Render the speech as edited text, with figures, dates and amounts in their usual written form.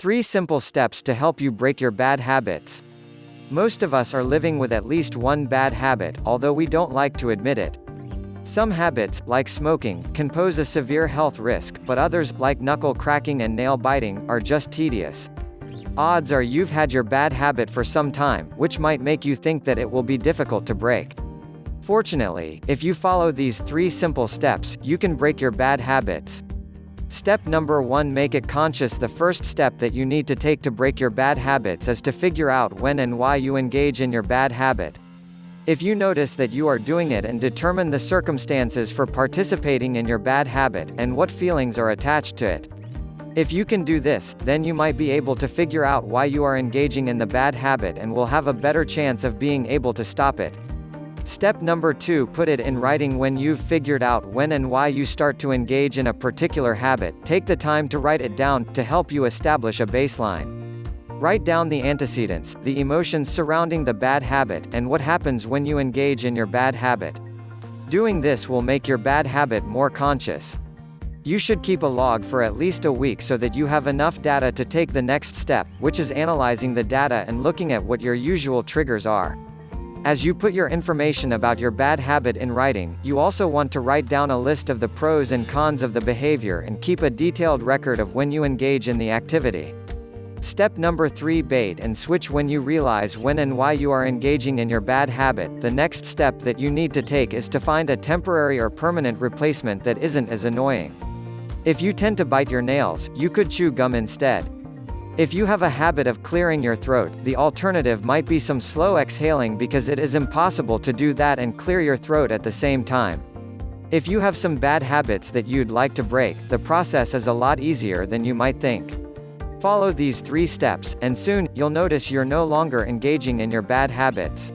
3 simple steps to help you break your bad habits. Most of us are living with at least one bad habit, although we don't like to admit it. Some habits, like smoking, can pose a severe health risk, but others, like knuckle cracking and nail biting, are just tedious. Odds are you've had your bad habit for some time, which might make you think that it will be difficult to break. Fortunately, if you follow these 3 simple steps, you can break your bad habits. Step number 1: make it conscious. The first step that you need to take to break your bad habits is to figure out when and why you engage in your bad habit. If you notice that you are doing it and determine the circumstances for participating in your bad habit, and what feelings are attached to it. If you can do this, then you might be able to figure out why you are engaging in the bad habit and will have a better chance of being able to stop it. Step number 2: put it in writing. When you've figured out when and why you start to engage in a particular habit, take the time to write it down, to help you establish a baseline. Write down the antecedents, the emotions surrounding the bad habit, and what happens when you engage in your bad habit. Doing this will make your bad habit more conscious. You should keep a log for at least a week so that you have enough data to take the next step, which is analyzing the data and looking at what your usual triggers are. As you put your information about your bad habit in writing, you also want to write down a list of the pros and cons of the behavior and keep a detailed record of when you engage in the activity. Step number 3: bait and switch. When you realize when and why you are engaging in your bad habit, the next step that you need to take is to find a temporary or permanent replacement that isn't as annoying. If you tend to bite your nails, you could chew gum instead. If you have a habit of clearing your throat, the alternative might be some slow exhaling, because it is impossible to do that and clear your throat at the same time. If you have some bad habits that you'd like to break, the process is a lot easier than you might think. Follow these 3 steps, and soon, you'll notice you're no longer engaging in your bad habits.